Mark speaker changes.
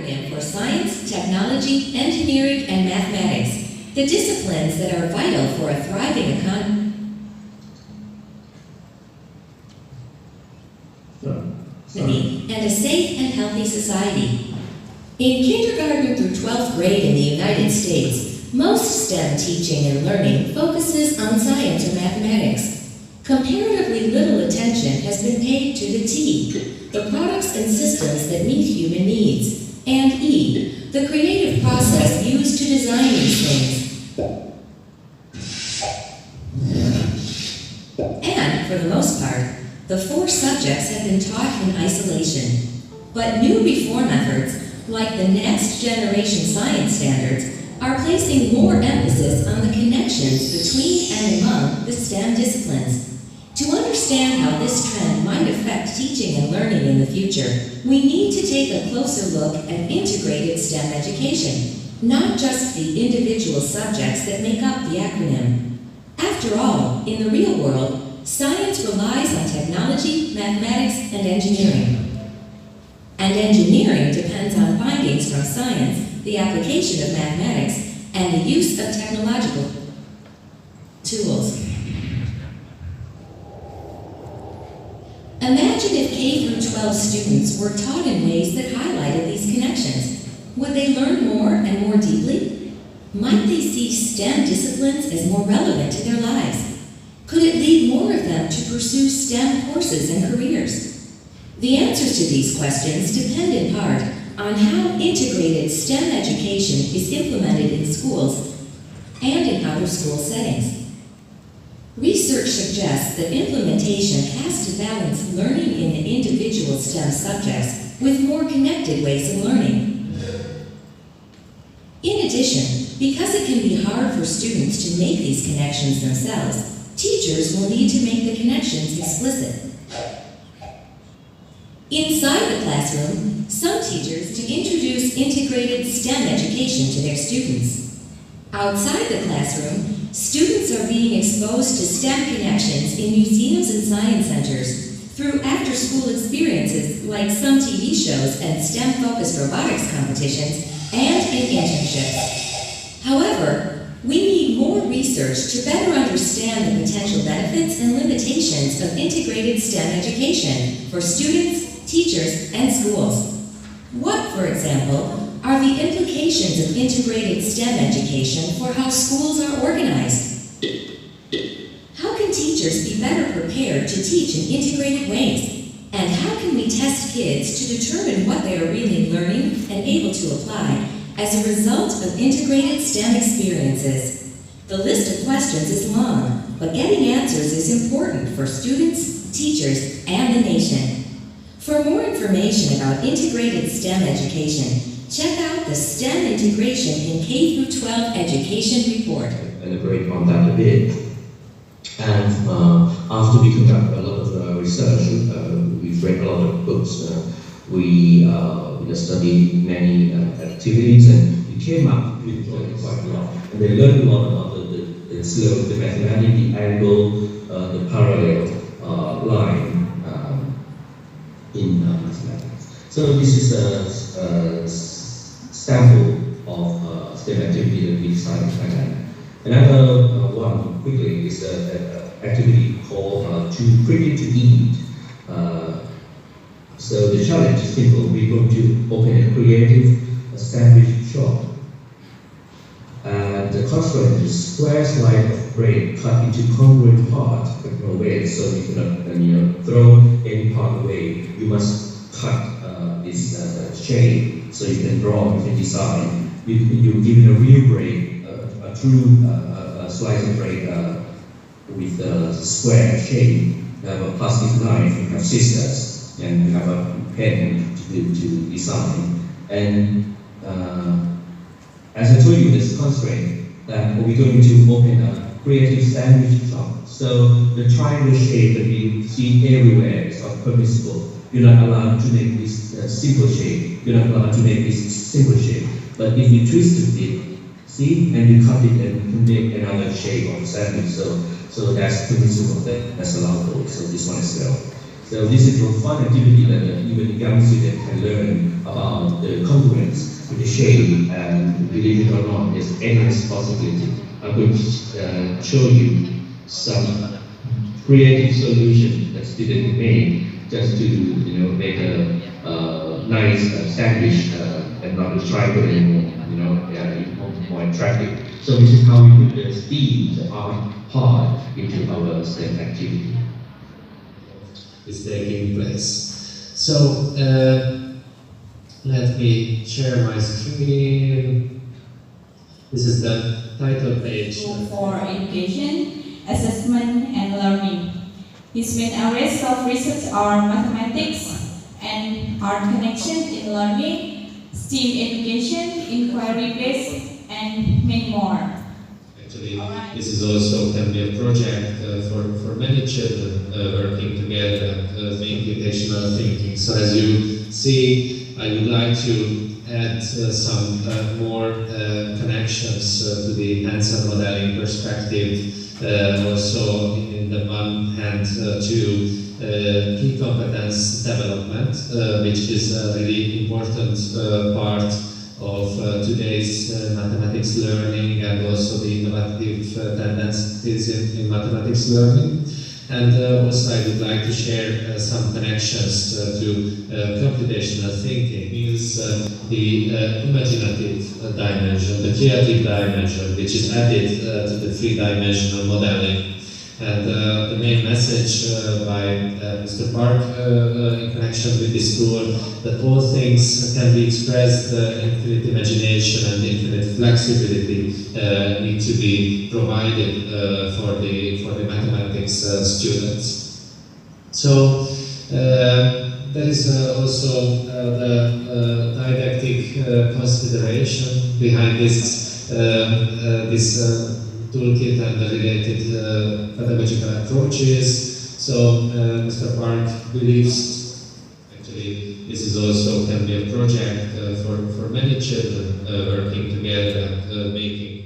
Speaker 1: acronym for Science, Technology, Engineering, and Mathematics, the disciplines that are vital for a thriving economy and a safe and healthy society. In kindergarten through 12th grade in the United States, most STEM teaching and learning focuses on science or mathematics. Comparatively little attention has been paid to the T, the products and systems that meet human needs, and E, the creative process used to design these things. And, for the most part, the 4 subjects have been taught in isolation. But new reform efforts, like the Next Generation Science Standards, are placing more emphasis on the connections between and among the STEM disciplines. To understand how this trend might affect teaching and learning in the future, we need to take a closer look at integrated STEM education, not just the individual subjects that make up the acronym. After all, in the real world, science relies on technology, mathematics, and engineering. And engineering depends on findings from science, the application of mathematics, and the use of technological tools. Imagine if K-12 students were taught in ways that highlighted these connections. Would they learn more and more deeply? Might they see STEM disciplines as more relevant to their lives? Could it lead more of them to pursue STEM courses and careers? The answers to these questions depend in part on how integrated STEM education is implemented in schools and in other school settings. Research suggests that implementation has to balance learning in individual STEM subjects with more connected ways of learning. In addition, because it can be hard for students to make these connections themselves, teachers will need to make the connections explicit. Inside the classroom, some teachers to introduce integrated STEM education to their students. Outside the classroom, students are being exposed to STEM connections in museums and science centers through after-school experiences like some TV shows and STEM-focused robotics competitions and in internships. However, we need more research to better understand the potential benefits and limitations of integrated STEM education for students, teachers, and schools. What, for example, are the implications of integrated STEM education for how schools are organized? How can teachers be better prepared to teach in integrated ways? And how can we test kids to determine what they are really learning and able to apply as a result of integrated STEM experiences? The list of questions is long, but getting answers is important for students, teachers, and the nation. For more information about integrated STEM education, check out the STEM Integration in K-12 Education Report.
Speaker 2: Elaborate on that a bit. And after we conduct a lot of research, we've read a lot of books, we studied many activities, and we came up with quite a lot. And they learned a lot about the slope, the mathematics, the angle, the parallel line in mathematics. So this is a sample of STEM activity that we decided to find. Another one, quickly, is an activity called Too Pretty to Eat. So the challenge is simple. We're going to open a creative sandwich shop. And the constraint is square slice of bread cut into congruent parts, but no way. So you cannot throw any part away. You must cut this shape so you can draw, you can design. You give it a real bread, a true slice of bread with a square shape. You have a plastic knife, you have scissors, and you have a pen to design. And as I told you, this constraint that we're going to open a creative sandwich shop. So the triangle shape that we see everywhere is not permissible. You're not allowed to make this simple shape. You're not allowed to make this simple shape. But if you twisted it, see, and you cut it and you can make another shape of sandwich. So that's permissible. That's allowable. So this one is well. So this is a fun activity that even young students can learn about the congruence with the shape, and believe it or not, there's endless possibility. I'm going to show you some creative solution that students made just to make a nice sandwich and not a triangle anymore. More attractive. So this is how we put the STEAM, the art part, into our STEM activity.
Speaker 3: Is taking place. So let me share my screen. This is the title page.
Speaker 4: For education, assessment, and learning. His main areas of research are mathematics and art connection in learning, STEAM education, inquiry-based, and many more.
Speaker 3: Actually, this is also can be a project for many children working together and make educational thinking. So as you see, I would like to add some more connections to the hands-on modeling perspective. Also, in the one hand, to key competence development, which is a really important part of today's mathematics learning, and also the innovative tendencies in mathematics learning. And also I would like to share some connections to computational thinking. Is the imaginative dimension, the creative dimension, which is added to the three-dimensional modeling. And the main message by Mr. Park in connection with this tool, that all things can be expressed, infinite imagination and infinite flexibility need to be provided for the mathematics students. So there is also the didactic consideration behind this toolkit and the related pedagogical approaches. So Mr. Park believes actually this is also can be a project for many children working together and making